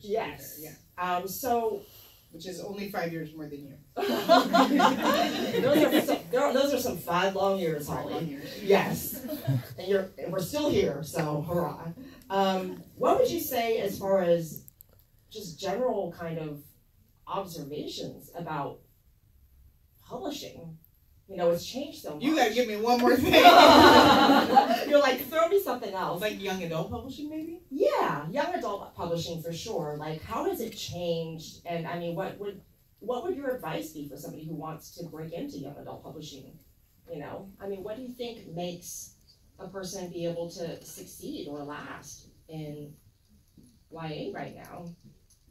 Yes. Yeah. So, which is only 5 years more than you. those are some 5 long years, Holly. 5 long years. Yes. And we're still here, so hurrah. What would you say as far as just general kind of observations about publishing? You know, it's changed so much. You gotta give me one more thing. You're like, throw me something else. Like young adult publishing, maybe? Yeah, young adult publishing for sure. Like, how has it changed? And I mean, what would your advice be for somebody who wants to break into young adult publishing? You know, I mean, what do you think makes a person be able to succeed or last in YA right now?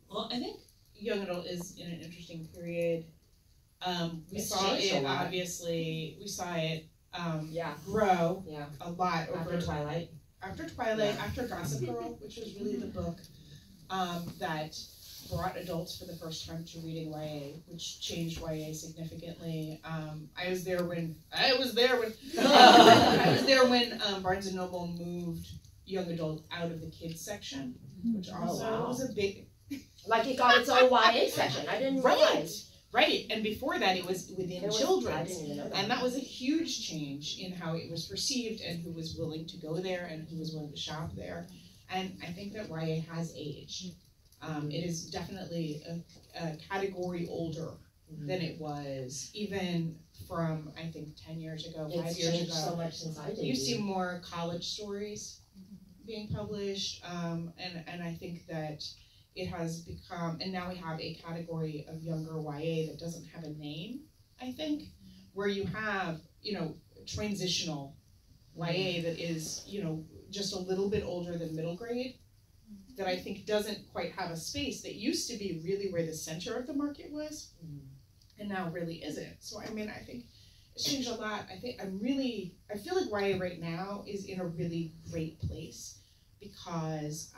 Well, I think young adult is in an interesting period. We It's saw changed a it, lot. obviously, we saw it Yeah. grow Yeah. a lot After Twilight. After Twilight, Yeah. after Gossip Girl, which was really the book that brought adults for the first time to reading YA, which changed YA significantly. I was there when Barnes and Noble moved young adult out of the kids section, which also was a big. Like it got its own YA section. I didn't realize. Right, and before that it was within children's. I didn't even know that. And that was a huge change in how it was perceived and who was willing to go there and who was willing to shop there. And I think that YA has aged. It is definitely a category older than it was even from, I think, 10 years ago, 5 years ago. It's changed so much since I did. You see more college stories being published, and I think that it has become, and now we have a category of younger YA that doesn't have a name, I think, where you have, transitional YA that is, just a little bit older than middle grade, that I think doesn't quite have a space that used to be really where the center of the market was, and now really isn't. So, I mean, I think it's changed a lot. I feel like YA right now is in a really great place because,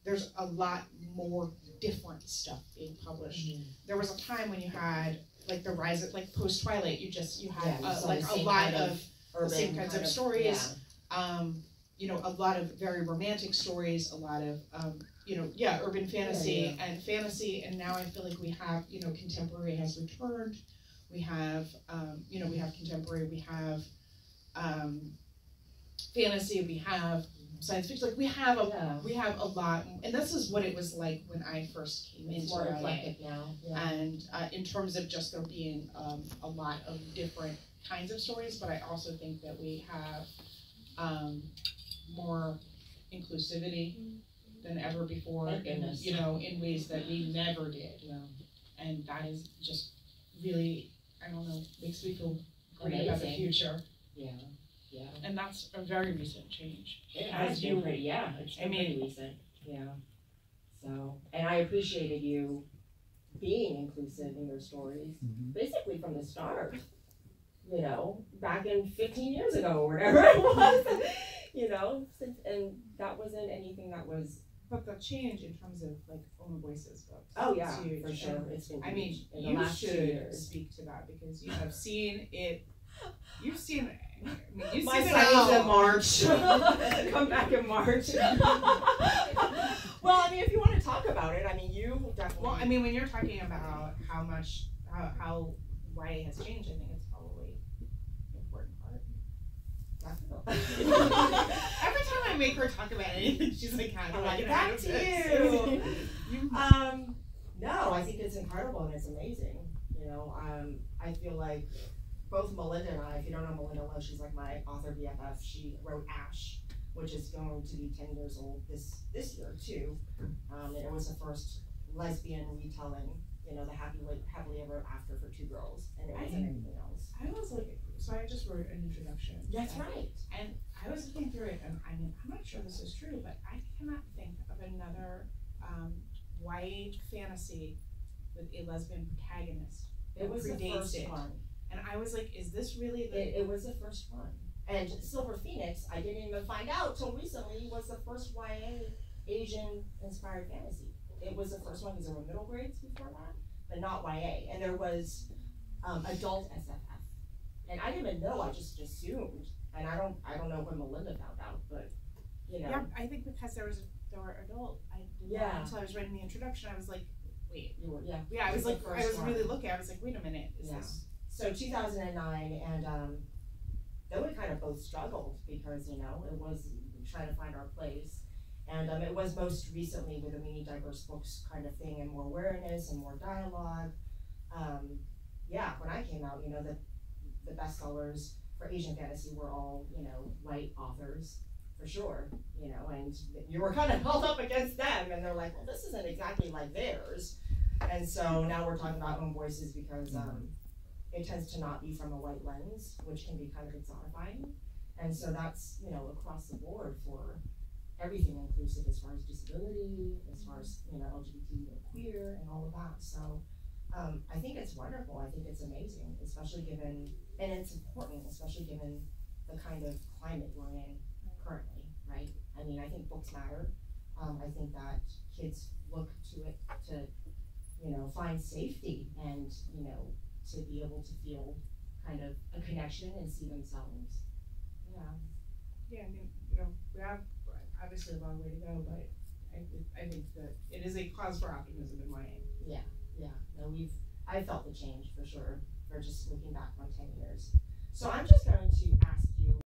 there's a lot more different stuff being published. There was a time when you had like the rise of like post Twilight. You had a lot of the same kinds of stories. Yeah. A lot of very romantic stories. A lot of urban fantasy and fantasy. And now I feel like we have contemporary has returned. We have we have contemporary. We have fantasy. We have science fiction, like we have a lot, and this is what it was like when I first came into more YA. eclectic now. Yeah. And in terms of just there being a lot of different kinds of stories, but I also think that we have more inclusivity than ever before, in ways that we never did. And that is just really, I don't know, makes me feel great about the future. Yeah. Yeah. And that's a very recent change. It has been pretty, it's been pretty recent. Yeah. So, and I appreciated you being inclusive in your stories, basically from the start. Back in 15 years ago or whatever it was. And that wasn't anything that was. But the change in terms of like Oma Boyce's books. Oh yeah, for sure. It's been huge in the last 2 years. Speak to that because you have seen it. You've seen it. My son is in March. Come back in March. Well, I mean, if you want to talk about it, I mean, you definitely. Well, I mean, when you're talking about how YA has changed, I think it's probably an important part. Definitely. Every time I make her talk about anything, she's like, "How do I get back out of to this?" you? No, I think it's incredible and it's amazing. I feel like. Both Melinda and I, if you don't know Melinda Lowe, she's like my author BFF. She wrote Ash, which is going to be 10 years old this year too. And it was the first lesbian retelling, the happily ever after for 2 girls, and it wasn't anything else. I was like, so I just wrote an introduction. That's right. And I was looking through it, and I mean, I'm not sure this is true, but I cannot think of another YA fantasy with a lesbian protagonist. It was the first one. And I was like, is this really It was the first one. And Silver Phoenix, I didn't even find out till recently, was the first YA Asian-inspired fantasy. It was the first one because there were middle grades before that, but not YA. And there was adult SFF. And I didn't even know, I just assumed. And I don't know when Melinda found out, but, Yeah, I think because there Dark adult. I did Yeah. not until I was writing the introduction. I was like, wait. You were, yeah. Yeah, I was It's the like, I first was one. really looking. I was like, wait a minute, is Yeah. this? So 2009, and then we kind of both struggled because, you know, it was trying to find our place. And it was most recently with the We Need Diverse Books kind of thing, and more awareness and more dialogue. Yeah, when I came out, you know, the bestsellers for Asian fantasy were all, you know, white authors, for sure, you know, and you were kind of held up against them, and they're like, well, this isn't exactly like theirs. And so now we're talking about own voices because it tends to not be from a white lens, which can be kind of exotifying. And so that's, you know, across the board for everything inclusive as far as disability, as far as, you know, LGBT or queer and all of that. So I think it's wonderful. I think it's amazing, especially given, and it's important, especially given the kind of climate we're in currently, right? I mean, I think books matter. I think that kids look to it to, you know, find safety and, you know, to be able to feel kind of a connection and see themselves. Yeah. Yeah, I mean, you know, we have obviously a long way to go, but I think that it is a cause for optimism in YA. Yeah. No, I felt the change for sure, for just looking back on 10 years. So I'm just going to ask you